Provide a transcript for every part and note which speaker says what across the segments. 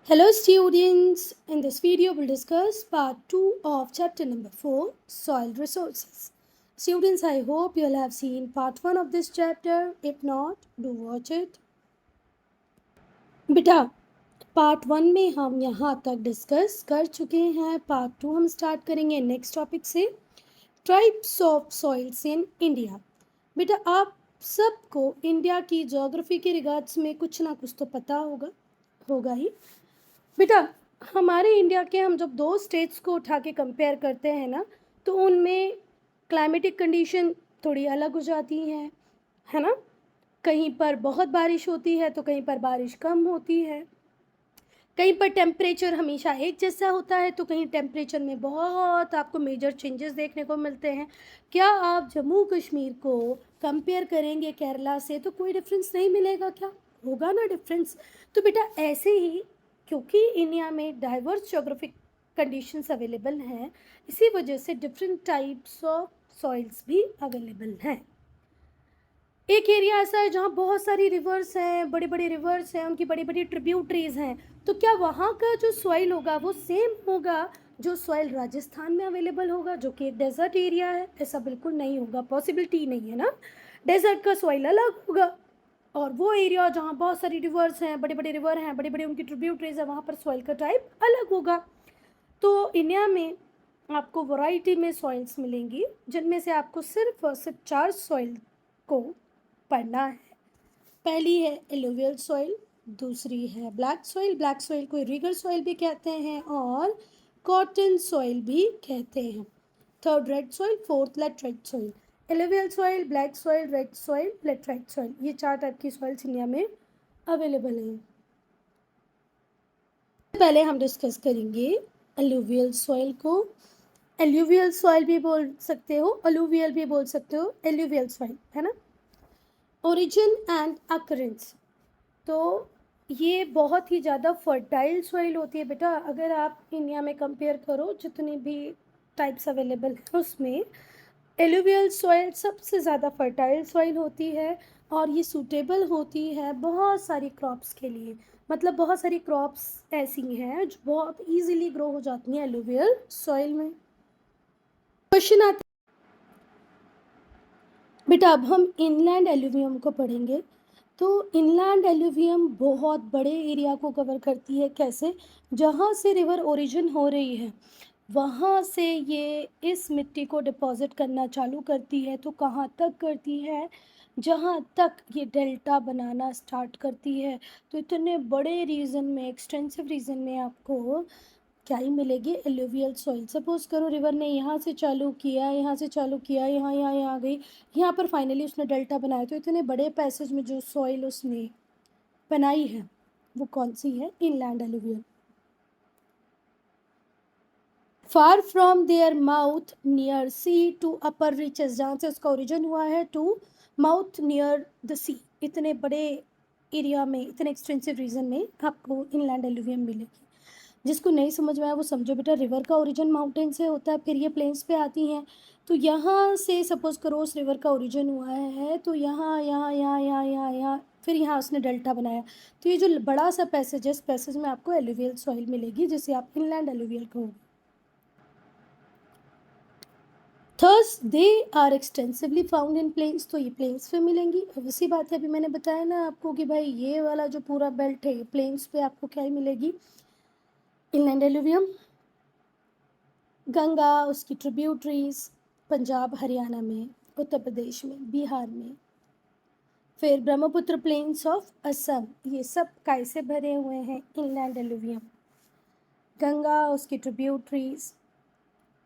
Speaker 1: Hello students, in this video we'll discuss part 2 of chapter number 4, Soil Resources. Students, I hope you'll have seen part 1 of this chapter. If not, do watch it. बेटा part 1 में हम यहाँ तक discuss कर चुके हैं. Part 2 हम start करेंगे नेक्स्ट टॉपिक से, types of soils in India. बेटा आप सबको इंडिया की ज्योग्राफी के रिगार्ड्स में कुछ ना कुछ तो पता होगा ही. बेटा हमारे इंडिया के हम जब दो स्टेट्स को उठा के कंपेयर करते हैं ना, तो उनमें क्लाइमेटिक कंडीशन थोड़ी अलग हो जाती हैं, है ना. कहीं पर बहुत बारिश होती है तो कहीं पर बारिश कम होती है. कहीं पर टेम्परेचर हमेशा एक जैसा होता है तो कहीं टेम्परेचर में बहुत आपको मेजर चेंजेस देखने को मिलते हैं. क्या आप जम्मू कश्मीर को कंपेयर करेंगे केरला से तो कोई डिफरेंस नहीं मिलेगा? क्या होगा ना डिफरेंस. तो बेटा ऐसे ही, क्योंकि इंडिया में डाइवर्स जोग्राफिक कंडीशंस अवेलेबल हैं, इसी वजह से डिफरेंट टाइप्स ऑफ सॉइल्स भी अवेलेबल हैं. एक एरिया ऐसा है जहाँ बहुत सारी रिवर्स हैं, बड़ी बड़ी रिवर्स हैं, उनकी बड़ी बड़ी ट्रिब्यूटरीज हैं, तो क्या वहाँ का जो सॉइल होगा वो सेम होगा जो सॉइल राजस्थान में अवेलेबल होगा, जो कि एक डेजर्ट एरिया है? ऐसा बिल्कुल नहीं होगा, पॉसिबिलिटी नहीं है ना. डेजर्ट का सॉइल अलग होगा और वो एरिया जहाँ बहुत सारी रिवर्स हैं, बड़े बड़े रिवर हैं, बड़ी बड़ी उनकी ट्रिब्यूटरीज है, वहाँ पर सॉइल का टाइप अलग होगा. तो इंडिया में आपको वैरायटी में सॉइल्स मिलेंगी, जिनमें से आपको सिर्फ और सिर्फ 4 सॉइल को पढ़ना है. पहली है एलुवियल सॉइल, दूसरी है ब्लैक सॉइल को इरिगर सॉइल भी कहते हैं और कॉटन सॉइल भी कहते हैं. Third red soil, fourth laterite soil. Alluvial soil, black soil, red soil, laterite soil, ये 4 टाइप की सॉइल्स इंडिया में अवेलेबल हैं. पहले हम डिस्कस करेंगे एलुवियल सॉइल को. एलुवियल सॉइल भी बोल सकते हो, अलुवियल भी बोल सकते हो, एलुवियल सॉइल है ना. ओरिजिन एंड अकरेंस, तो ये बहुत ही ज़्यादा फर्टाइल सॉइल होती है बेटा. अगर आप इंडिया में कंपेयर करो जितनी भी टाइप्स अवेलेबल हैं उसमें एलुवियल सॉइल सबसे ज़्यादा फर्टाइल सॉइल होती है और ये सूटेबल होती है बहुत सारी क्रॉप्स के लिए. मतलब बहुत सारी क्रॉप्स ऐसी हैं जो बहुत इजीली ग्रो हो जाती हैं एलुवियल सॉइल में. क्वेश्चन आता बेटा, अब हम इनलैंड एलुवियम को पढ़ेंगे. तो इनलैंड एलुवियम बहुत बड़े एरिया को कवर करती है. कैसे? जहाँ से रिवर ओरिजिन हो रही है वहाँ से ये इस मिट्टी को डिपॉजिट करना चालू करती है. तो कहाँ तक करती है? जहाँ तक ये डेल्टा बनाना स्टार्ट करती है. तो इतने बड़े रीजन में, एक्सटेंसिव रीजन में आपको क्या ही मिलेगी? Alluvial soil. सपोज करो रिवर ने यहाँ से चालू किया, यहाँ से चालू किया, यहाँ यहाँ यहाँ गई, यहाँ पर फाइनली उसने डेल्टा बनाया. तो इतने बड़े पैसेज में जो सॉइल उसने बनाई है वो कौन सी है? Inland alluvial. Far from their mouth near sea to upper reaches, जहाँ से उसका ओरिजिन हुआ है, to mouth near the sea. इतने बड़े एरिया में, इतने एक्सटेंसिव रीजन में आपको इनलैंड एलुवियम मिलेगी. जिसको नहीं समझ में आया वो समझो बेटा, रिवर का ओरिजिन माउंटेन से होता है, फिर ये प्लेन्स पे आती हैं. तो यहाँ से सपोज करो उस रिवर का ओरिजिन हुआ है, तो यहाँ यहाँ यहाँ यहाँ यहाँ यहाँ फिर यहाँ उसने डेल्टा बनाया. तो ये जो बड़ा सा पैसेज है, इस पैसेज में आपको एलुवियल सॉइल मिलेगी जिसे आप इनलैंड एलुवियल कहोगे. Thus they are extensively found in plains, तो ये प्लेन्स पे मिलेंगी. अब इसी बात है, अभी मैंने बताया ना आपको कि भाई ये वाला जो पूरा बेल्ट है प्लेन्स पे आपको क्या ही मिलेगी? Inland alluvium. गंगा, उसकी ट्रिब्यूटरीज पंजाब हरियाणा में, उत्तर प्रदेश में, बिहार में. फिर ब्रह्मपुत्र प्लेन्स ऑफ असम, ये सब कैसे भरे हुए हैं? Inland alluvium. गंगा, उसकी ट्रिब्यूटरीज,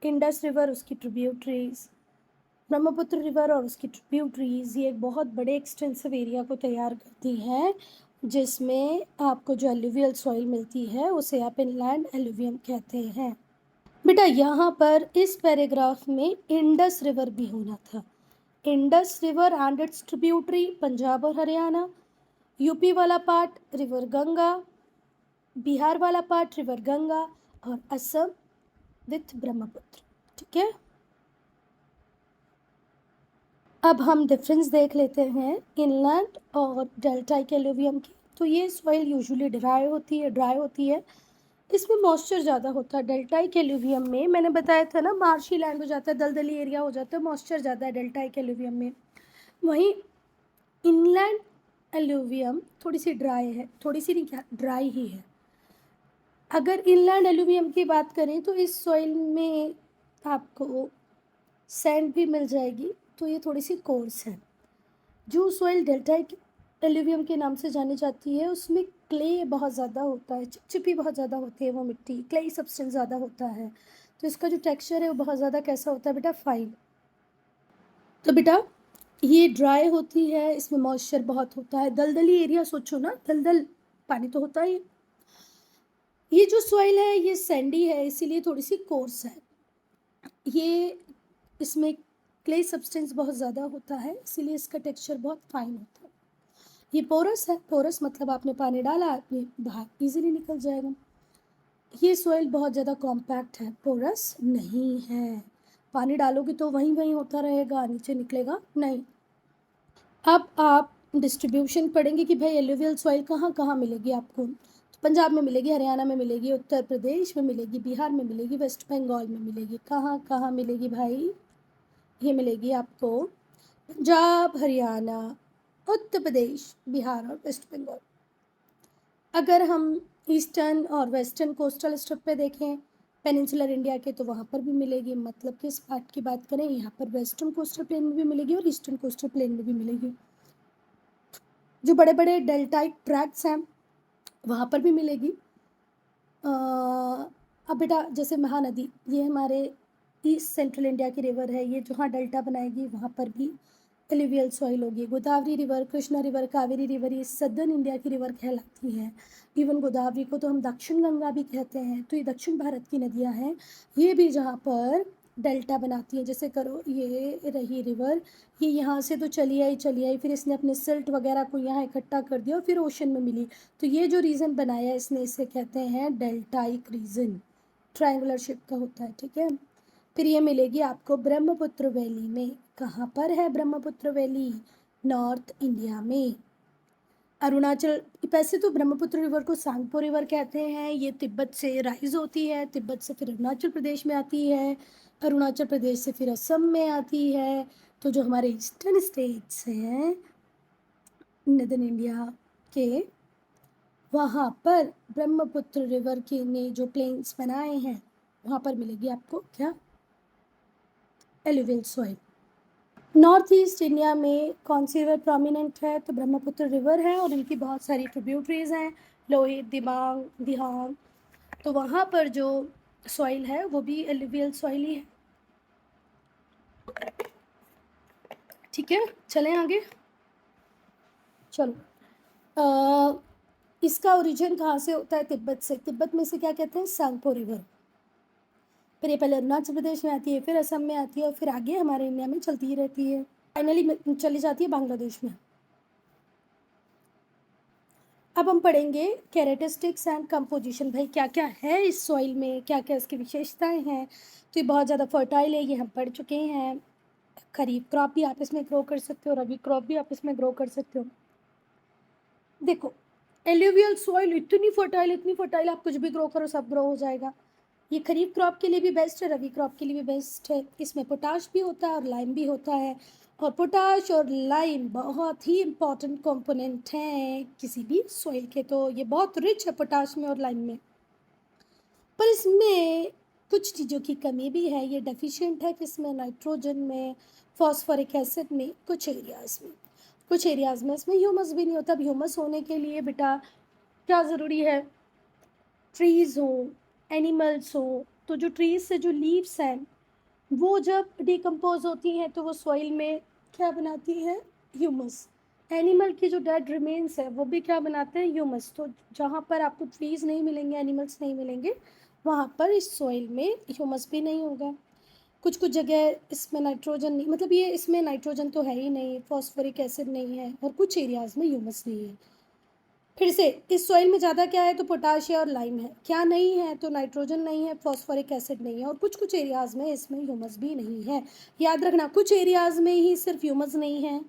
Speaker 1: इंडस रिवर, उसकी ट्रिब्यूटरीज, ब्रह्मपुत्र रिवर और उसकी ट्रिब्यूटरीज, ये एक बहुत बड़े एक्सटेंसिव एरिया को तैयार करती है जिसमें आपको जो एलुवियल सॉइल मिलती है उसे आप इनलैंड एलुवियम कहते हैं. बेटा यहाँ पर इस पैराग्राफ में इंडस रिवर भी होना था. Indus river and it's tributary, Punjab और हरियाणा. यूपी वाला पार्ट रिवर गंगा, बिहार वाला पार्ट रिवर गंगा और असम विथ ब्रह्मपुत्र. ठीक है, अब हम डिफरेंस देख लेते हैं इनलैंड और डेल्टाइक एलुवियम की. तो ये सॉइल यूजुअली ड्राई होती है। इसमें मॉइस्चर ज़्यादा होता है। डेल्टाइक एलुवियम में मैंने बताया था ना, मार्शी लैंड हो जाता है, दलदली एरिया हो जाता है, मॉइस्चर ज़्यादा है डेल्टाइक एलुवियम में। वहीं इनलैंड एलुवियम थोड़ी सी ड्राई है, थोड़ी सी नहीं, क्या ड्राई ही है। अगर इनलैंड एलुवियम की बात करें तो इस सॉइल में आपको सैंड भी मिल जाएगी, तो ये थोड़ी सी कोर्स है। जो सॉइल डेल्टाइक एलुवियम के नाम से जानी जाती है उसमें क्ले बहुत ज़्यादा होता है, चिपचिपी बहुत ज़्यादा होती है वो मिट्टी, क्लेई सब्सटेंस ज़्यादा होता है। तो इसका जो टेक्सचर है वो बहुत ज़्यादा कैसा होता है बेटा, फाइन। तो बेटा ये ड्राई होती है, इसमें मॉइस्चर बहुत होता है, दलदली एरिया सोचो ना, दलदल पानी तो होता ही। ये जो सॉइल है ये सैंडी है, इसीलिए थोड़ी सी कोर्स है। ये इसमें क्ले सब्सटेंस बहुत ज़्यादा होता है, इसीलिए इसका टेक्सचर बहुत फाइन होता है। ये पोरस है, पोरस मतलब आपने पानी डाला, आपने बाहर इजीली निकल जाएगा। ये सॉइल बहुत ज़्यादा कॉम्पैक्ट है, पोरस नहीं है। पानी डालोगे तो वहीं वहीं होता रहेगा, नीचे निकलेगा नहीं। अब आप डिस्ट्रीब्यूशन पढ़ेंगे कि भाई एलुवियल सॉइल कहाँ कहाँ मिलेगी आपको। तो पंजाब में मिलेगी, हरियाणा में मिलेगी, उत्तर प्रदेश में मिलेगी, बिहार में मिलेगी, वेस्ट बंगाल में मिलेगी। कहाँ कहाँ मिलेगी भाई, ये मिलेगी आपको पंजाब, हरियाणा, उत्तर प्रदेश, बिहार और वेस्ट बंगाल। अगर हम ईस्टर्न और वेस्टर्न कोस्टल स्ट्रिप पे देखें पेनिनसुलर इंडिया के, तो वहाँ पर भी मिलेगी। मतलब किस पार्ट की बात करें, यहाँ पर वेस्टर्न कोस्टल प्लेन में भी मिलेगी और ईस्टर्न कोस्टल प्लेन में भी मिलेगी। जो बड़े बड़े डेल्टाइक ट्रैक्ट्स हैं वहाँ पर भी मिलेगी। अब बेटा जैसे महानदी, ये हमारे ईस्ट सेंट्रल इंडिया की रिवर है, ये जहाँ डेल्टा बनाएगी वहाँ पर भी एलुवियल सॉइल होगी। Godavari river, Krishna river, Kaveri river, ये सदर्न इंडिया की रिवर कहलाती हैं। इवन गोदावरी को तो हम दक्षिण गंगा भी कहते हैं। तो ये दक्षिण भारत की नदियाँ हैं, ये भी जहाँ पर डेल्टा बनाती हैं। जैसे करो ये रही रिवर, ये यहाँ से तो चली आई, फिर इसने अपने सिल्ट वगैरह को यहाँ इकट्ठा कर दिया और फिर ओशन में मिली। तो ये जो रीजन बनाया इसने, इसे कहते हैं डेल्टाइक रीजन, ट्रायंगुलर शेप का होता है, ठीक है। फिर ये मिलेगी आपको ब्रह्मपुत्र वैली में। कहाँ पर है ब्रह्मपुत्र वैली, नॉर्थ इंडिया में। अरुणाचल, वैसे तो ब्रह्मपुत्र रिवर को सांगपो रिवर कहते हैं। ये तिब्बत से राइज होती है, तिब्बत से फिर अरुणाचल प्रदेश में आती है, अरुणाचल प्रदेश से फिर असम में आती है। तो जो हमारे ईस्टर्न स्टेट्स हैं नदर्न इंडिया के, वहाँ पर ब्रह्मपुत्र रिवर के ने जो प्लेन्स बनाए हैं वहाँ पर मिलेगी आपको क्या, alluvial soil. North east India में कौन सी रिवर प्रोमिनेंट है, तो ब्रह्मपुत्र रिवर है और इनकी बहुत सारी ट्रिब्यूटरीज हैं, लोहित, दिबांग, दिहांग। तो वहाँ पर जो सॉइल है वो भी एलुवियल सॉइल ही है, ठीक है। चलें आगे, चलो। इसका ओरिजिन कहाँ से होता है, तिब्बत से। तिब्बत में से क्या कहते हैं, सांगपो रिवर। फिर ये पहले अरुणाचल प्रदेश में आती है, फिर असम में आती है और फिर आगे हमारे इंडिया में चलती ही रहती है, फाइनली चली जाती है बांग्लादेश में। अब हम पढ़ेंगे कैरेक्टरिस्टिक्स एंड कंपोजिशन। भाई क्या क्या है इस सॉइल में, क्या क्या इसकी विशेषताएं हैं। तो ये बहुत ज़्यादा फर्टाइल है, ये हम पढ़ चुके हैं। खरीफ क्रॉप भी आप इसमें ग्रो कर सकते हो, रबी क्रॉप भी आप इसमें ग्रो कर सकते हो। देखो एल्यूवियल सॉइल इतनी फर्टाइल, आप कुछ भी ग्रो करो सब ग्रो हो जाएगा। ये खरीफ क्रॉप के लिए भी बेस्ट है, रबी क्रॉप के लिए भी बेस्ट है। इसमें पोटाश भी होता है और लाइम भी होता है, और पोटाश और लाइम बहुत ही इम्पॉर्टेंट कंपोनेंट हैं किसी भी सॉइल के। तो ये बहुत रिच है पोटाश में और लाइम में, पर इसमें कुछ चीज़ों की कमी भी है। ये डेफिशिएंट है किसमें, नाइट्रोजन में, फॉस्फोरिक एसिड में, कुछ एरियाज़ में इसमें ह्यूमस भी नहीं होता। अब ह्यूमस होने के लिए बेटा क्या ज़रूरी है, ट्रीज़ हो, एनिमल्स हो। तो जो ट्रीज़ से जो लीव्स हैं वो जब डिकम्पोज होती हैं तो वो सॉइल में क्या बनाती है, ह्यूमस। एनिमल की जो डेड रिमेन्स है वो भी क्या बनाते हैं, ह्यूमस। तो जहाँ पर आपको ट्रीज़ नहीं मिलेंगे, एनिमल्स नहीं मिलेंगे, वहाँ पर इस सॉइल में ह्यूमस भी नहीं होगा। कुछ कुछ जगह इसमें नाइट्रोजन नहीं, मतलब ये इसमें नाइट्रोजन तो है ही नहीं, फॉस्फोरिक एसिड नहीं है, और कुछ एरियाज़ में ह्यूमस नहीं है। फिर से इस सॉइल में ज़्यादा क्या है, तो पोटाश है और लाइम है। क्या नहीं है, तो नाइट्रोजन नहीं है, फॉस्फोरिक एसिड नहीं है, और कुछ कुछ एरियाज़ में इसमें ह्यूमस भी नहीं है। याद रखना कुछ एरियाज़ में ही सिर्फ ह्यूमस नहीं है,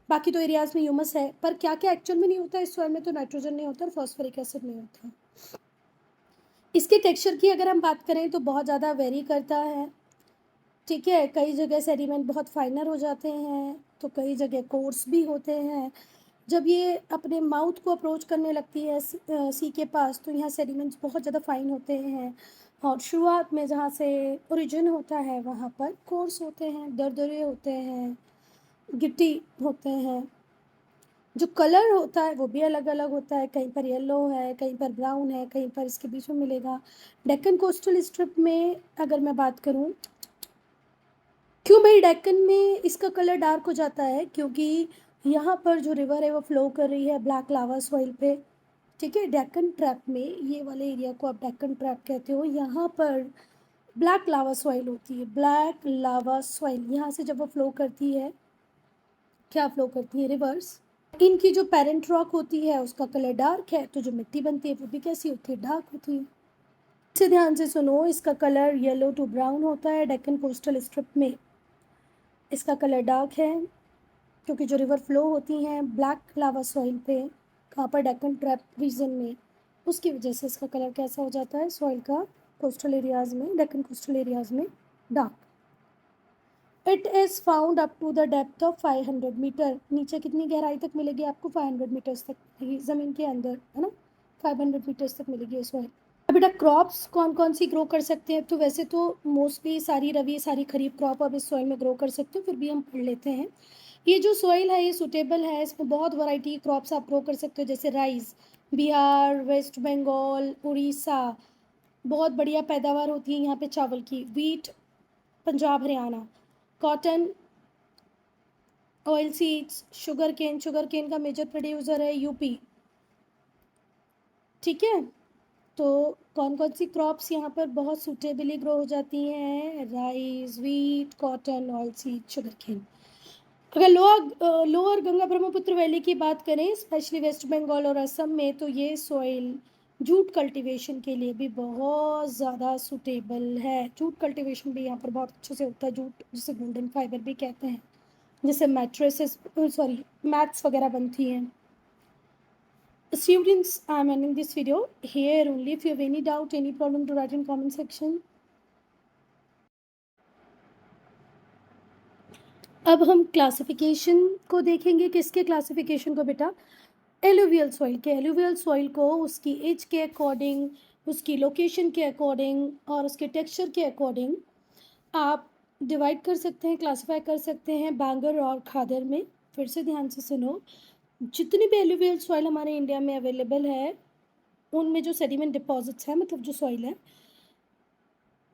Speaker 1: बाकी तो एरियाज में ह्यूमस है, पर क्या क्या एक्चुअल में नहीं होता है इस सॉइल में, तो नाइट्रोजन नहीं होता और फॉस्फोरिक एसिड नहीं होता। इसके टेक्सचर की अगर हम बात करें तो बहुत ज़्यादा वेरी करता है, ठीक है। कई जगह सेडिमेंट बहुत फाइनर हो जाते हैं, तो कई जगह कोर्स भी होते हैं। जब ये अपने माउथ को अप्रोच करने लगती है सी के पास, तो यहाँ सेडिमेंट्स बहुत ज़्यादा फाइन होते हैं, और शुरुआत में जहाँ से ओरिजिन होता है वहाँ पर कोर्स होते हैं, दरदरे होते हैं, गिट्टी होते हैं। जो कलर होता है वो भी अलग अलग होता है, कहीं पर येलो है, कहीं पर ब्राउन है, कहीं पर इसके बीच में मिलेगा। डेक्कन कोस्टल स्ट्रिप में अगर मैं बात करूँ, क्यों भाई डेक्कन में इसका कलर डार्क हो जाता है, क्योंकि यहाँ पर जो रिवर है वो फ्लो कर रही है ब्लैक लावा सॉइल पे, ठीक है। डेक्कन ट्रैप में, ये वाले एरिया को आप डेक्कन ट्रैप कहते हो, यहाँ पर ब्लैक लावा सॉइल होती है, ब्लैक लावा सॉइल। यहाँ से जब वो फ्लो करती है, क्या फ्लो करती है, रिवर्स, इनकी जो पेरेंट रॉक होती है उसका कलर डार्क है, तो जो मिट्टी बनती है वो भी कैसी होती है, डार्क होती है। इसे ध्यान से सुनो, इसका कलर येलो टू ब्राउन होता है डेक्कन कोस्टल स्ट्रिप में। इसका कलर डार्क है क्योंकि जो रिवर फ्लो होती हैं ब्लैक लावा सॉइल पे, कहाँ पर, डेक्कन ट्रैप रीजन में, उसकी वजह से इसका कलर कैसा हो जाता है सॉइल का, कोस्टल एरियाज़ में, डेक्कन कोस्टल एरियाज़ में dark. It is found up to the depth of 500 metre. नीचे कितनी गहराई तक मिलेगी आपको, 500 मीटर्स तक मिलेगी ज़मीन के अंदर, है ना, 500 मीटर्स तक मिलेगी सॉइल। अब बेटा क्रॉप्स कौन कौन सी ग्रो कर सकते हैं, तो वैसे तो मोस्टली सारी रबी सारी खरीफ क्रॉप आप इस सॉइल में ग्रो कर सकते हो, फिर भी हम पढ़ लेते हैं। ये जो सॉइल है ये सुटेबल है, इसमें बहुत वैरायटी की क्रॉप्स आप ग्रो कर सकते हो, जैसे राइस, बिहार, वेस्ट बंगाल, उड़ीसा, बहुत बढ़िया पैदावार होती है यहाँ पे चावल की। Wheat Punjab Haryana, cotton, oil seeds, sugar cane का मेजर प्रोड्यूसर है यूपी, ठीक है। तो कौन कौन सी क्रॉप्स यहाँ पर बहुत सूटेबली ग्रो हो जाती हैं, rice, wheat, cotton, oil seed, sugar cane. अगर लोअर गंगा ब्रह्मपुत्र वैली की बात करें, स्पेशली वेस्ट बंगाल और असम में, तो ये सॉइल जूट कल्टीवेशन के लिए भी बहुत ज़्यादा सूटेबल है। जूट कल्टीवेशन भी यहाँ पर बहुत अच्छे से होता है, जूट जिसे गोल्डन फाइबर भी कहते हैं, जिससे मैट्रेसेस, सॉरी, मैट्स वगैरह बनती हैं। Students, I am ending this video here only. If you have any doubt, any problem, to write in comment section. अब हम क्लासिफिकेशन को देखेंगे, किसके क्लासिफिकेशन को बेटा, एलुवियल सॉइल के। एलुवियल सॉइल को उसकी एज के अकॉर्डिंग, उसकी लोकेशन के अकॉर्डिंग और उसके टेक्सचर के अकॉर्डिंग आप डिवाइड कर सकते हैं, क्लासीफाई कर सकते हैं बैंगर और खादर में। फिर से ध्यान से सुनो, जितनी भी एलुवियल सॉइल हमारे इंडिया में अवेलेबल है, उनमें जो सेडिमेंट डिपॉजिट्स हैं, मतलब जो सॉइल है,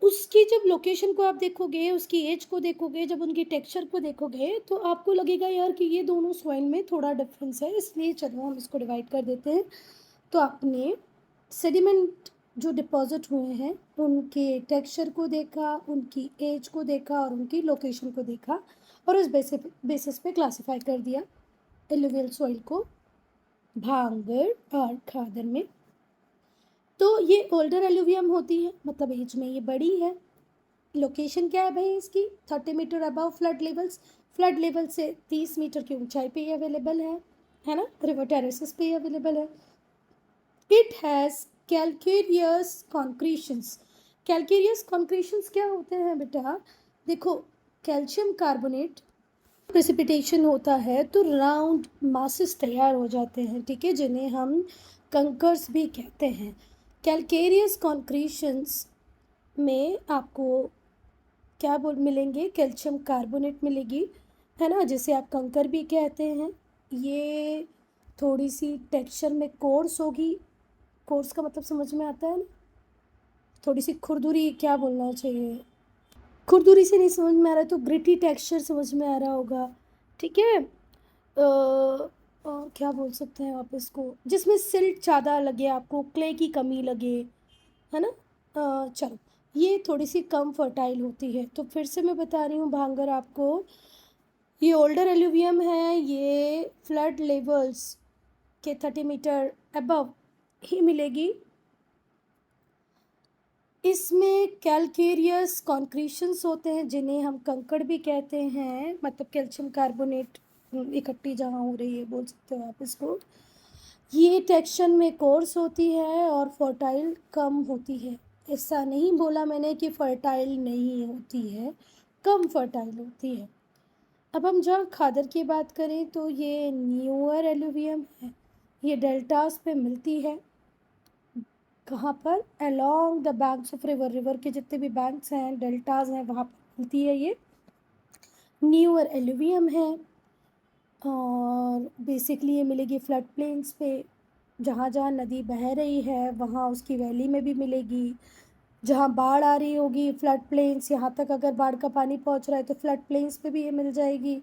Speaker 1: उसकी जब लोकेशन को आप देखोगे, उसकी एज को देखोगे, जब उनकी टेक्सचर को देखोगे, तो आपको लगेगा यार कि ये दोनों सॉइल में थोड़ा डिफरेंस है, इसलिए चलो हम इसको डिवाइड कर देते हैं। तो आपने सेडिमेंट जो डिपॉजिट हुए हैं उनके टेक्सचर को देखा, उनकी एज को देखा और उनकी लोकेशन को देखा, और उस बेसिस पे क्लासीफाई कर दिया एलुवियल सॉइल को भांगर और खादर में। तो ये ओल्डर एलुवियम होती है, मतलब एज में ये बड़ी है। लोकेशन क्या है भाई इसकी, 30 metre above flood levels, flood level से 30 मीटर की ऊंचाई पे ये अवेलेबल है ना, रिवर टेरेसेस पे ये अवेलेबल है। It has calcareous concretions. Calcareous concretions क्या होते हैं बेटा, देखो, कैल्शियम कार्बोनेट प्रेसिपिटेशन होता है तो राउंड मासेस तैयार हो जाते हैं, ठीक है, जिन्हें हम कंकर्स भी कहते हैं। कैलकेरियस कॉन्क्रीशंस में आपको क्या बोल मिलेंगे, कैल्शियम कार्बोनेट मिलेगी, है ना, जिसे आप कंकर भी कहते हैं। ये थोड़ी सी टेक्सचर में कोर्स होगी, कोर्स का मतलब समझ में आता है ना, थोड़ी सी खुरदुरी, क्या बोलना चाहिए, खुरदुरी से नहीं समझ में आ रहा है तो ग्रिटी टेक्सचर समझ में आ रहा होगा, ठीक है। और क्या बोल सकते हैं आप इसको, जिसमें सिल्ट ज़्यादा लगे, आपको क्ले की कमी लगे, है ना। चलो, ये थोड़ी सी कम फर्टाइल होती है। तो फिर से मैं बता रही हूँ भांगर आपको, ये ओल्डर एल्यूवियम है, ये फ्लड लेवल्स के 30 मीटर अबव ही मिलेगी। इसमें कैलकेरियस कॉन्क्रीशंस होते हैं जिन्हें हम कंकड़ भी कहते हैं, मतलब कैल्शियम कार्बोनेट इकट्ठी जहाँ हो रही है, बोल सकते हो आप इसको। ये टेक्सचर में कोर्स होती है और फर्टाइल कम होती है। ऐसा नहीं बोला मैंने कि फर्टाइल नहीं होती है, कम फर्टाइल होती है। अब हम जहाँ खादर की बात करें तो ये न्यूअर एलुवियम है। ये डेल्टास पे मिलती है। कहाँ पर? Along the banks of river, river के जितने भी बैंक्स हैं, डेल्टाज हैं, वहाँ पर मिलती है। ये न्यूअर एलुवियम है और बेसिकली ये मिलेगी फ्लड प्लेन्स पे। जहाँ जहाँ नदी बह रही है वहाँ उसकी वैली में भी मिलेगी। जहाँ बाढ़ आ रही होगी, फ्लड प्लेन्स, यहाँ तक अगर बाढ़ का पानी पहुँच रहा है तो फ्लड प्लेन्स पे भी ये मिल जाएगी।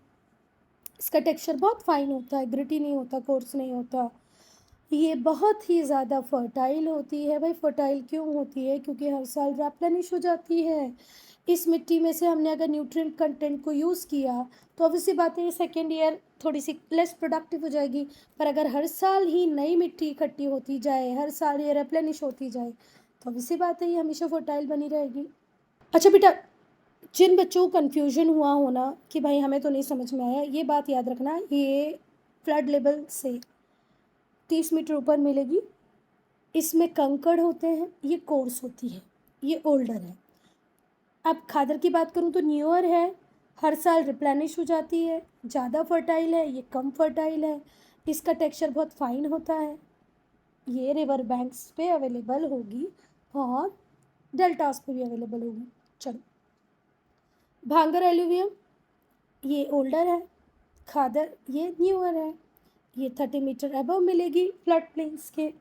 Speaker 1: इसका टेक्सचर बहुत फाइन होता है, ग्रिटी नहीं होता, कोर्स नहीं होता। ये बहुत ही ज़्यादा फर्टाइल होती है। भाई फर्टाइल क्यों होती है? क्योंकि हर साल रेप्लेनिश हो जाती है। इस मिट्टी में से हमने अगर न्यूट्रिएंट कंटेंट को यूज़ किया तो ऑब्वियसली बात है ये सेकेंड ईयर थोड़ी सी लेस प्रोडक्टिव हो जाएगी। पर अगर हर साल ही नई मिट्टी इकट्ठी होती जाए, हर साल ये रेप्लेनिश होती जाए, तो ऑब्वियसली बात है ये हमेशा फर्टाइल बनी रहेगी। अच्छा बेटा, जिन बच्चों को कन्फ्यूजन हुआ होना कि भाई हमें तो नहीं समझ में आया, ये बात याद रखना, ये फ्लड लेवल से 30 मीटर ऊपर मिलेगी। इसमें कंकड़ होते हैं, ये कोर्स होती है, ये ओल्डर है। अब खादर की बात करूँ तो न्यूअर है, हर साल रिप्लेनिश हो जाती है, ज़्यादा फर्टाइल है, ये कम फर्टाइल है। इसका टेक्सचर बहुत फाइन होता है। ये रिवर बैंक्स पे अवेलेबल होगी और डेल्टास पे भी अवेलेबल होगी। चलो, भांगर एलुवियम ये ओल्डर है, खादर ये न्यूअर है। ये 30 मीटर अबव मिलेगी फ्लड प्लेन्स के।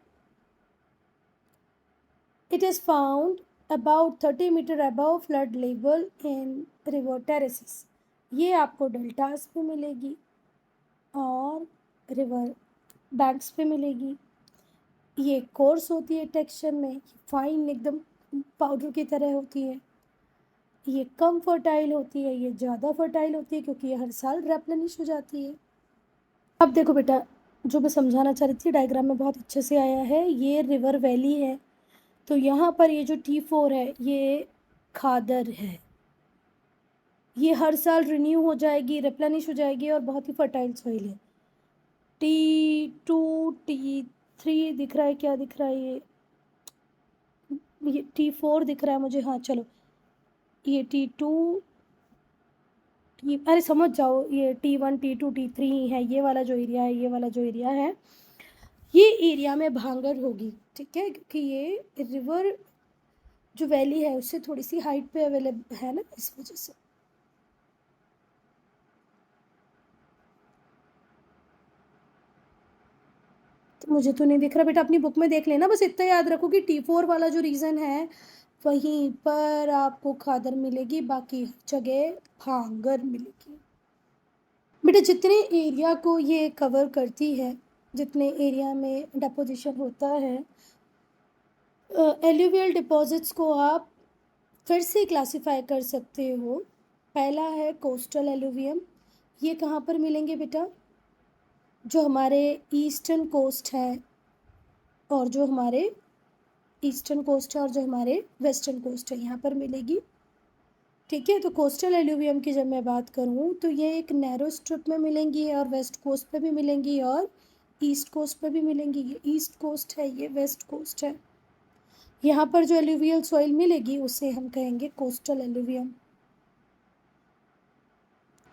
Speaker 1: It is found about 30 metre above flood level in river terraces. ये आपको डेल्टास पे मिलेगी और रिवर बैंक्स पे मिलेगी। ये कोर्स होती है टेक्सचर में, फाइन एकदम पाउडर की तरह होती है। ये कम फर्टाइल होती है, ये ज़्यादा फर्टाइल होती है क्योंकि ये हर साल रेप्लेनिश हो जाती है। अब देखो बेटा, जो मैं समझाना चाह रही थी डायग्राम में बहुत अच्छे से आया है। ये रिवर वैली है, तो यहाँ पर ये जो T4 है ये खादर है। ये हर साल रिन्यू हो जाएगी, रिप्लेनिश हो जाएगी और बहुत ही फर्टाइल सॉइल है। T2 T3 दिख रहा है, क्या दिख रहा है? ये T4 दिख रहा है मुझे। हाँ चलो, ये T2 अरे समझ जाओ, ये T1 T2 T3 है। ये वाला जो एरिया है, ये वाला जो एरिया है, ये एरिया में भांगर होगी, ठीक है, क्योंकि ये रिवर जो वैली है उससे थोड़ी सी हाइट पे अवेलेबल है ना, इस वजह से। तो मुझे तो नहीं दिख रहा बेटा, अपनी बुक में देख लेना। बस इतना याद रखो कि T4 वाला जो रीज़न है वहीं पर आपको खादर मिलेगी, बाकी जगह भांगर मिलेगी। बेटा जितने एरिया को ये कवर करती है, जितने एरिया में डिपोजिशन होता है, एल्यूवियल डिपॉजिट्स को आप फिर से क्लासिफाई कर सकते हो। पहला है कोस्टल एलुवियम। ये कहाँ पर मिलेंगे बेटा? जो हमारे ईस्टर्न कोस्ट है और जो हमारे वेस्टर्न कोस्ट है, यहाँ पर मिलेगी, ठीक है। तो कोस्टल एलुवियम की जब मैं बात करूँ तो ये एक नैरो स्ट्रिप में मिलेंगी और वेस्ट कोस्ट पे भी मिलेंगी और ईस्ट कोस्ट पे भी मिलेंगी। ये ईस्ट कोस्ट है, ये वेस्ट कोस्ट है। यहाँ पर जो एलुवियल सॉइल मिलेगी उसे हम कहेंगे कोस्टल एलुवियम।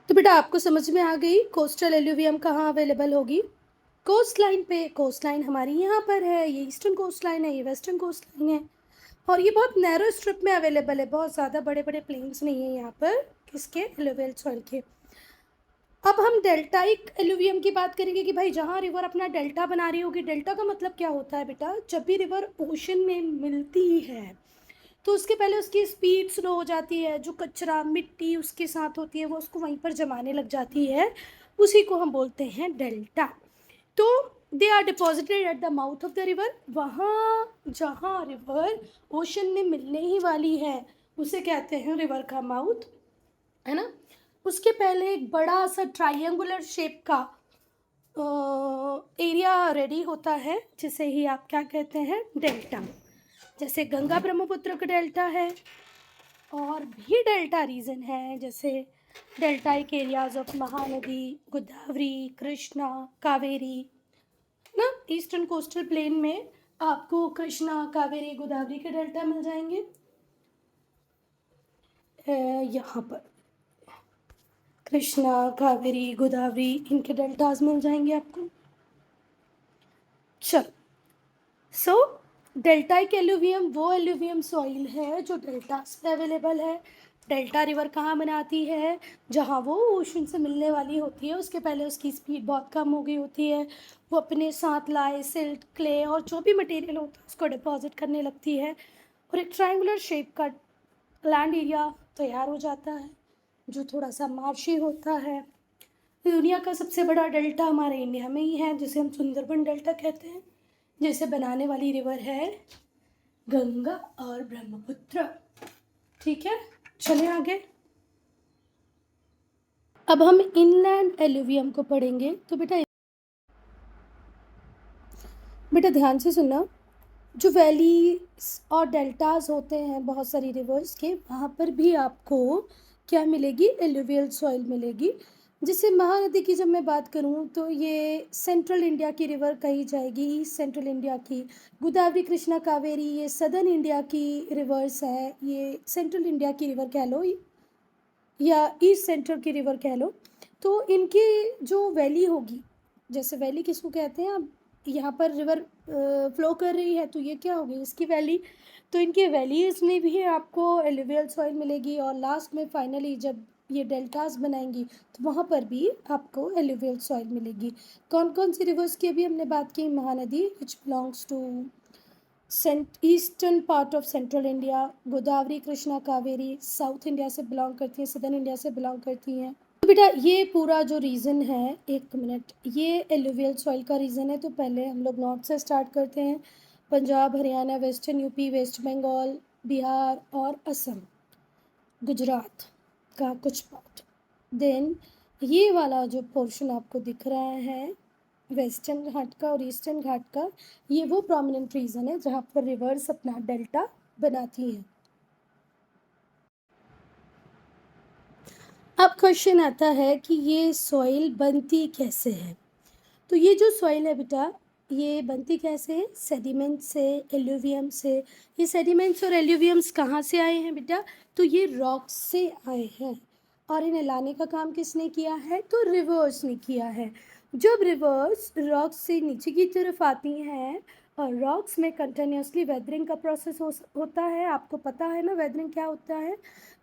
Speaker 1: तो बेटा आपको समझ में आ गई कोस्टल एलुवियम कहाँ अवेलेबल होगी? कोस्ट लाइन पे। कोस्ट लाइन हमारी यहाँ पर है, ये ईस्टर्न कोस्ट लाइन है, ये वेस्टर्न कोस्ट लाइन है और ये बहुत नैरो स्ट्रिप में अवेलेबल है। बहुत ज़्यादा बड़े बड़े प्लेन्स नहीं है यहाँ पर किसके, एलुवियल सॉइल के। अब हम डेल्टाइक एलुवियम की बात करेंगे कि भाई जहाँ रिवर अपना डेल्टा बना रही होगी। डेल्टा का मतलब क्या होता है बेटा? जब भी रिवर ओशन में मिलती है तो उसके पहले उसकी स्पीड स्लो हो जाती है, जो कचरा मिट्टी उसके साथ होती है वो उसको वहीं पर जमाने लग जाती है, उसी को हम बोलते हैं डेल्टा। तो they are deposited at the mouth of the river. वहाँ जहाँ रिवर ओशन में मिलने ही वाली है उसे कहते हैं रिवर का माउथ, है ना। उसके पहले एक बड़ा सा ट्राइंगुलर शेप का एरिया रेडी होता है जिसे ही आप क्या कहते हैं, डेल्टा। जैसे गंगा ब्रह्मपुत्र का डेल्टा है और भी डेल्टा रीजन है, जैसे deltaic areas of Mahanadi, Godavari, Krishna, Kaveri ना। ईस्टर्न कोस्टल प्लेन में आपको कृष्णा, कावेरी, गोदावरी के डेल्टा मिल जाएंगे। यहाँ पर कृष्णा, कावेरी, गोदावरी, इनके डेल्टाज मिल जाएंगे आपको। चलो, सो डेल्टाइक एलुवियम वो एलुवियम सॉइल है जो डेल्टास पे अवेलेबल है। डेल्टा रिवर कहाँ बनाती है? जहाँ वो ओशन से मिलने वाली होती है, उसके पहले उसकी स्पीड बहुत कम हो गई होती है। वो अपने साथ लाए सिल्ट, क्ले और जो भी मटेरियल होता है उसको डिपॉजिट करने लगती है और एक ट्रायंगुलर शेप का लैंड एरिया तैयार हो जाता है जो थोड़ा सा मार्शी होता है। दुनिया का सबसे बड़ा डेल्टा हमारे इंडिया में ही है, जिसे हम सुंदरबन डेल्टा कहते हैं, जिसे बनाने वाली रिवर है गंगा और ब्रह्मपुत्र। ठीक है, चलिए आगे। अब हम इनलैंड एलुवियम को पढ़ेंगे। तो बेटा ध्यान से सुनना। जो वैली और डेल्टास होते हैं बहुत सारी रिवर्स के, वहाँ पर भी आपको क्या मिलेगी? एलुवियल सॉइल मिलेगी। जैसे महानदी की जब मैं बात करूँ तो ये सेंट्रल इंडिया की रिवर कही जाएगी, ईस्ट सेंट्रल इंडिया की। गोदावरी, कृष्णा, कावेरी ये सदर्न इंडिया की रिवर्स है, ये सेंट्रल इंडिया की रिवर कह लो या ईस्ट सेंट्रल की रिवर कह लो। तो इनकी जो वैली होगी, जैसे वैली किसको कहते हैं? अब यहाँ पर रिवर फ्लो कर रही है तो ये क्या होगी? इसकी वैली। तो इनके वैलीज में भी आपको एलुवियल सॉइल मिलेगी और लास्ट में फाइनली जब ये डेल्टास बनाएंगी तो वहाँ पर भी आपको एलुवियल सॉइल मिलेगी। कौन कौन सी रिवर्स की अभी हमने बात की? Mahanadi which belongs to eastern part of central India, Godavari, Krishna, Kaveri south India से बिलोंग करती हैं, सदर्न इंडिया से बिलोंग करती हैं। तो बेटा ये पूरा जो रीजन है, एक मिनट, ये एलुवियल सॉइल का रीजन है। तो पहले हम लोग नॉर्थ से स्टार्ट करते हैं। पंजाब, हरियाणा, वेस्टर्न यूपी, वेस्ट बंगाल, बिहार और असम, गुजरात का कुछ पार्ट। देन ये वाला जो पोर्शन आपको दिख रहा है वेस्टर्न घाट का और ईस्टर्न घाट का, ये वो प्रोमिनेंट रीजन है जहाँ पर रिवर्स अपना डेल्टा बनाती हैं। अब क्वेश्चन आता है कि ये सॉइल बनती कैसे है? तो ये जो सॉइल है बेटा, ये बनती कैसे है? सेडिमेंट से, एल्यूवियम से। ये सेडिमेंट्स और एल्यूवियम्स कहाँ से आए हैं बेटा? तो ये रॉक्स से आए हैं और इन्हें लाने का काम किसने किया है? तो रिवर्स ने किया है। जब रिवर्स रॉक्स से नीचे की तरफ आती हैं और रॉक्स में कंटिन्यूसली वेदरिंग का प्रोसेस होता है। आपको पता है ना वेदरिंग क्या होता है?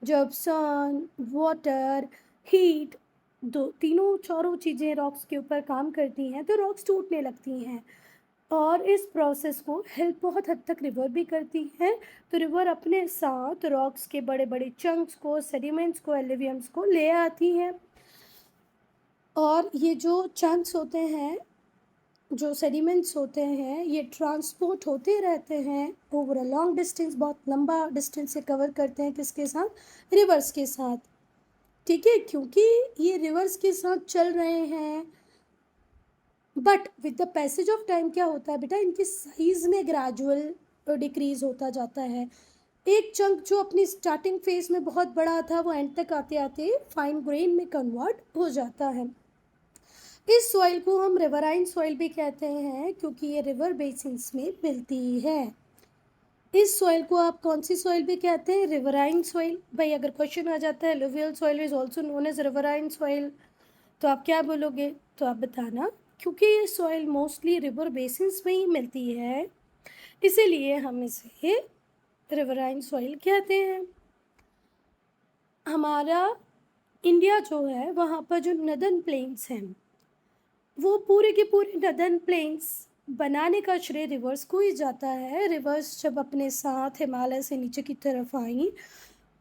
Speaker 1: जब सन, वाटर, हीट, दो तीनों चारों चीज़ें रॉक्स के ऊपर काम करती हैं तो रॉक्स टूटने लगती हैं और इस प्रोसेस को हेल्प बहुत हद तक रिवर भी करती है। तो रिवर अपने साथ रॉक्स के बड़े बड़े चंक्स को, सेडिमेंट्स को, एलिवियम्स को ले आती हैं और ये जो चंक्स होते हैं, जो सेडिमेंट्स होते हैं, ये ट्रांसपोर्ट होते रहते हैं ओवर अ लॉन्ग डिस्टेंस, बहुत लंबा डिस्टेंस से कवर करते हैं। किसके साथ? रिवर्स के साथ। ठीक है, क्योंकि ये रिवर्स के साथ चल रहे हैं, but with the passage of time क्या होता है बेटा? इनके साइज में ग्रेजुअल डिक्रीज होता जाता है। एक चंक जो अपनी स्टार्टिंग फेज में बहुत बड़ा था वो एंड तक आते आते फाइन ग्रेन में कन्वर्ट हो जाता है। इस सॉइल को हम रिवराइन सॉइल भी कहते हैं क्योंकि ये रिवर बेसिन्स में मिलती है। इस सॉइल को आप कौन सी सॉइल भी कहते हैं? Riverine soil. भाई अगर क्वेश्चन आ जाता है alluvial soil is also known as riverine soil, तो आप क्या बोलोगे? तो आप बताना। क्योंकि ये सॉइल मोस्टली रिवर बेसिन्स में ही मिलती है, इसीलिए हम इसे रिवराइन सॉइल कहते हैं। हमारा इंडिया जो है वहाँ पर जो नदर्न प्लेन्स हैं, वो पूरे के पूरे नदर्न प्लेन्स बनाने का श्रेय रिवर्स को ही जाता है। रिवर्स जब अपने साथ हिमालय से नीचे की तरफ आई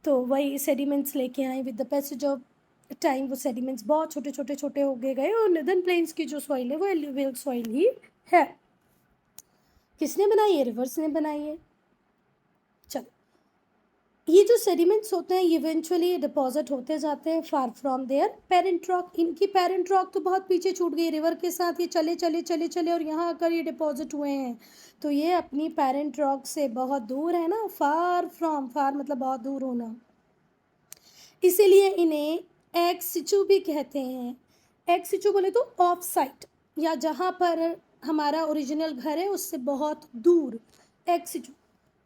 Speaker 1: तो वही सेडिमेंट्स लेके आई। With the passage of time वो सेडिमेंट्स बहुत छोटे छोटे छोटे हो गए और नदर्न प्लेन्स की जो सॉइल है वो एल्यूवियल सॉइल ही है। किसने बनाई है? रिवर्स ने बनाई है। चलो, ये जो सेडिमेंट्स होते हैं ये इवेंचुअली डिपॉजिट होते जाते हैं फार फ्रॉम देयर पेरेंट रॉक। इनकी पेरेंट रॉक तो बहुत पीछे छूट गई, रिवर के साथ ये चले चले चले चले और यहाँ आकर ये डिपॉजिट हुए हैं। तो ये अपनी पेरेंट रॉक से बहुत दूर है ना, फार फ्रॉम, फार मतलब बहुत दूर होना, इसीलिए इन्हें एक्स सिचु भी कहते हैं। एक्स सिचु बोले तो ऑफ साइट, या जहाँ पर हमारा ओरिजिनल घर है उससे बहुत दूर, एक्स सिचु।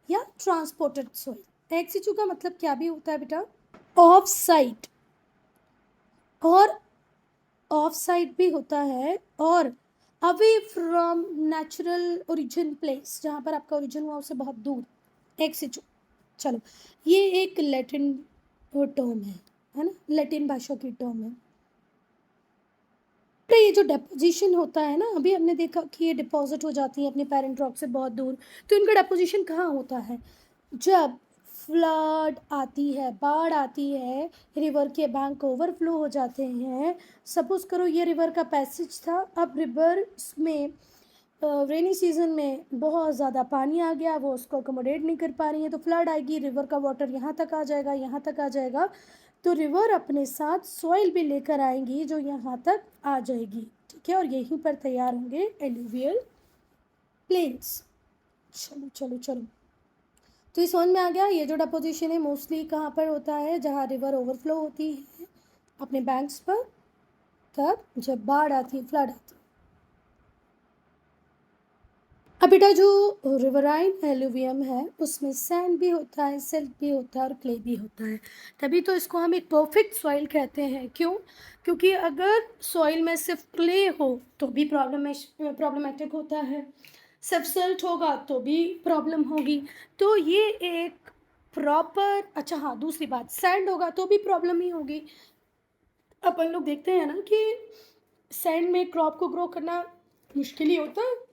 Speaker 1: या ट्रांसपोर्टेड सॉइल। एक्स सिचु का मतलब क्या भी होता है बेटा? ऑफ साइट, और ऑफ साइट भी होता है, और away from natural origin place, जहाँ पर आपका ओरिजिन हुआ उससे बहुत दूर, एक्स सिचु। चलो, ये एक लैटिन टर्म है ना, लैटिन भाषा की टर्म है। तो ये जो डेपोजिशन होता है ना, अभी हमने देखा कि ये डिपॉजिट हो जाती है अपने पेरेंट रॉक से बहुत दूर, तो इनका डेपोजिशन कहाँ होता है? जब फ्लड आती है, बाढ़ आती है, रिवर के बैंक ओवरफ्लो हो जाते हैं। सपोज करो ये रिवर का पैसेज था, अब रिवर में रेनी सीजन में बहुत ज़्यादा पानी आ गया, वो उसको अकोमोडेट नहीं कर पा रही है, तो फ्लड आएगी, रिवर का वाटर यहाँ तक आ जाएगा, यहाँ तक आ जाएगा, तो रिवर अपने साथ सॉइल भी लेकर आएंगी जो यहाँ तक आ जाएगी। ठीक है, और यहीं पर तैयार होंगे एलुवियल प्लेन्स। चलो चलो चलो, तो ये समझ में आ गया। ये जो डिपोजिशन है मोस्टली कहाँ पर होता है? जहाँ रिवर ओवरफ्लो होती है अपने बैंक्स पर, तब जब बाढ़ आती है, फ्लड आती है। अब बेटा जो रिवराइन एलुवियम है उसमें सैंड भी होता है, सिल्ट भी होता है और क्ले भी होता है, तभी तो इसको हम एक परफेक्ट सॉइल कहते हैं। क्यों? क्योंकि अगर सॉइल में सिर्फ क्ले हो तो भी प्रॉब्लमेटिक होता है, सिर्फ सिल्ट होगा तो भी प्रॉब्लम होगी। तो ये एक प्रॉपर, अच्छा हाँ दूसरी बात, सैंड होगा तो भी प्रॉब्लम ही होगी। अपन लोग देखते हैं ना कि सैंड में क्रॉप को ग्रो करना मुश्किल ही होता है।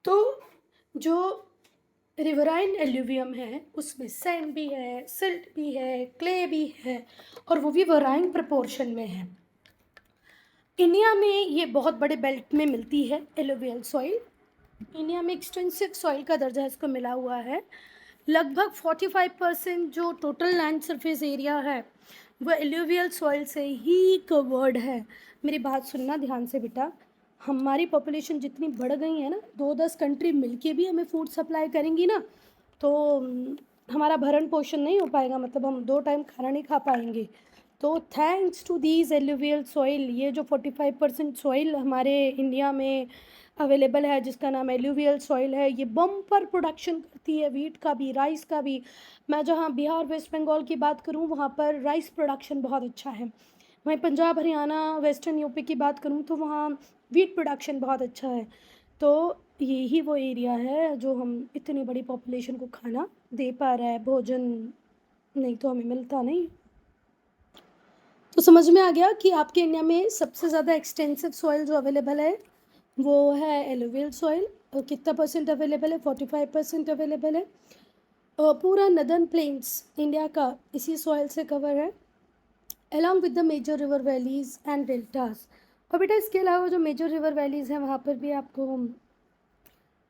Speaker 1: तो जो रिवराइन एल्यूवियम है उसमें सैंड भी है, सिल्ट भी है, क्ले भी है, और वो भी वराइन प्रपोर्शन में है। इंडिया में ये बहुत बड़े बेल्ट में मिलती है एलुवियल सॉइल। इंडिया में एक्सटेंसिव सॉइल का दर्जा इसको मिला हुआ है। लगभग 45% जो टोटल लैंड सरफेस एरिया है वह एलुवियल सॉइल से ही कवर्ड है। मेरी बात सुनना ध्यान से बेटा, हमारी पॉपुलेशन जितनी बढ़ गई है ना, 2-10 कंट्री मिलके भी हमें फूड सप्लाई करेंगी ना, तो हमारा भरण पोषण नहीं हो पाएगा, मतलब हम 2 टाइम खाना नहीं खा पाएंगे। तो thanks to these alluvial soil, ये जो 45% सॉइल हमारे इंडिया में अवेलेबल है जिसका नाम एलुवियल सॉइल है, ये बम्पर प्रोडक्शन करती है, वीट का भी, राइस का भी। मैं जहाँ बिहार वेस्ट बंगाल की बात करूँ वहाँ पर राइस प्रोडक्शन बहुत अच्छा है। वहीं पंजाब हरियाणा वेस्टर्न यूपी की बात करूँ तो वहाँ वीट प्रोडक्शन बहुत अच्छा है। तो यही वो एरिया है जो हम इतनी बड़ी पॉपुलेशन को खाना दे पा रहा है, भोजन नहीं तो हमें मिलता नहीं। तो समझ में आ गया कि आपके इंडिया में सबसे ज़्यादा एक्सटेंसिव सॉइल जो अवेलेबल है वो है एलुवियल सॉइल। और कितना परसेंट अवेलेबल है? 45% अवेलेबल है। और पूरा नदर्न प्लेन्स इंडिया का इसी सॉइल से कवर है, along with the major river valleys and deltas. और बेटा इसके अलावा जो मेजर रिवर वैलीज़ हैं वहाँ पर भी आपको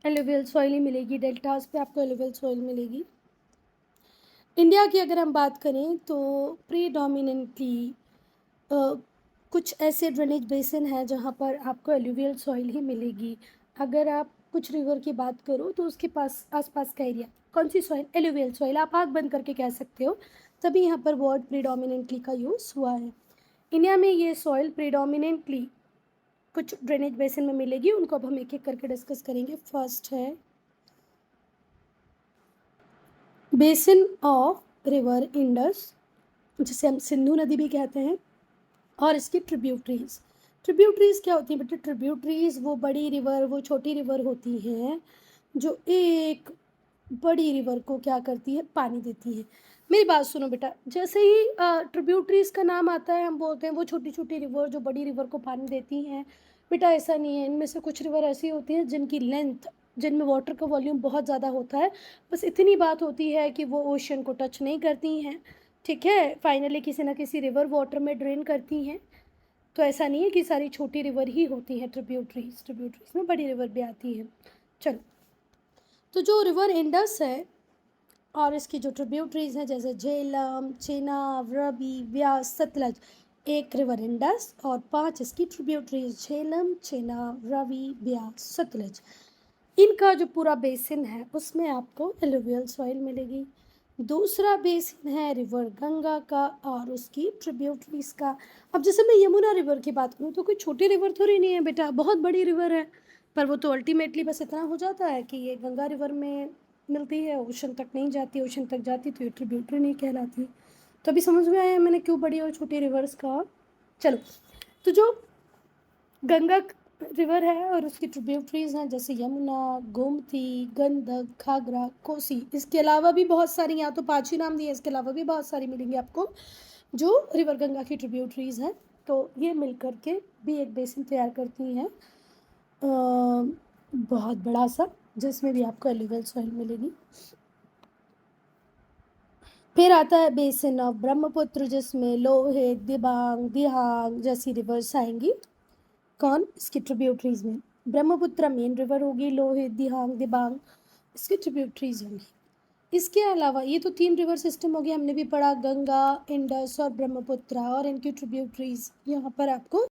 Speaker 1: एलुवियल सॉइल ही मिलेगी, डेल्टास पे आपको एलुवियल सॉइल मिलेगी। इंडिया की अगर हम बात करें तो प्रीडोमिनेंटली कुछ ऐसे ड्रेनेज बेसिन है जहाँ पर आपको एलुवियल सॉइल ही मिलेगी। अगर आप कुछ रिवर की बात करो तो उसके पास आसपास का एरिया कौन सी सॉइल? Alluvial soil. आप आँख बंद करके कह सकते हो, तभी यहाँ पर वर्ड प्रीडोमिनेंटली का यूज़ हुआ है। इंडिया में ये सॉइल प्रीडोमिनेंटली कुछ ड्रेनेज बेसिन में मिलेगी, उनको अब हम एक एक करके डिस्कस करेंगे। फर्स्ट है बेसिन ऑफ रिवर इंडस, जिसे हम सिंधु नदी भी कहते हैं, और इसकी ट्रिब्यूटरीज। ट्रिब्यूटरीज क्या होती हैं बेटा? ट्रिब्यूटरीज वो बड़ी रिवर, वो छोटी रिवर होती हैं जो एक बड़ी रिवर को क्या करती है? पानी देती है। मेरी बात सुनो बेटा, जैसे ही ट्रिब्यूटरीज का नाम आता है हम बोलते हैं वो छोटी छोटी रिवर जो बड़ी रिवर को पानी देती हैं। बेटा ऐसा नहीं है, इनमें से कुछ रिवर ऐसी होती हैं जिनकी लेंथ, जिनमें वाटर का वॉल्यूम बहुत ज़्यादा होता है, बस इतनी बात होती है कि वो ओशन को टच नहीं करती हैं। ठीक है, फाइनली किसी ना किसी रिवर वाटर में ड्रेन करती हैं। तो ऐसा नहीं है कि सारी छोटी रिवर ही होती हैं ट्रिब्यूटरीज, ट्रिब्यूटरीज में बड़ी रिवर भी आती है। चलो, तो जो रिवर इंडस है और इसकी जो ट्रिब्यूटरीज हैं जैसे झेलम, चेनाब, रवि, व्यास, सतलज, एक रिवर इंडस और 5 इसकी ट्रिब्यूटरीज, झेलम, चेनाब, रवि, व्यास, सतलज। इनका जो पूरा बेसिन है उसमें आपको एलुवियल सॉइल मिलेगी। दूसरा बेसिन है रिवर गंगा का और उसकी ट्रिब्यूटरीज का। अब जैसे मैं यमुना रिवर की बात करूँ तो कोई छोटी रिवर थोड़ी नहीं है बेटा, बहुत बड़ी रिवर है। पर वो तो अल्टीमेटली बस इतना हो जाता है कि ये गंगा रिवर में मिलती है, ओशन तक नहीं जाती, ओशन तक जाती तो ये ट्रिब्यूटरी नहीं कहलाती। तो अभी समझ में आया मैंने क्यों बड़ी और छोटी रिवर्स कहा। चलो, तो जो गंगा रिवर है और उसकी ट्रिब्यूटरीज हैं जैसे यमुना, गोमती, गंडक, घाघरा, कोसी, इसके अलावा भी बहुत सारी, यहाँ तो 5 ही नाम दिए, इसके अलावा भी बहुत सारी मिलेंगी आपको जो रिवर गंगा की ट्रिब्यूटरीज हैं। तो ये मिलकर के भी एक बेसिन तैयार करती हैं बहुत बड़ा सा, जिसमें भी आपको एलुवियल सॉइल मिलेगी। फिर आता है बेसिन ऑफ ब्रह्मपुत्र, जिसमें लोहित, दिबांग, दिहांग जैसी रिवर्स आएंगी। कौन? इसकी ट्रिब्यूटरीज में ब्रह्मपुत्र मेन रिवर होगी, लोहित, दिहांग, दिबांग इसकी ट्रिब्यूटरीज होंगी। इसके अलावा ये तो 3 रिवर सिस्टम हो गया, हमने भी पढ़ा, गंगा, इंडस और ब्रह्मपुत्र, और इनकी ट्रिब्यूटरीज यहाँ पर आपको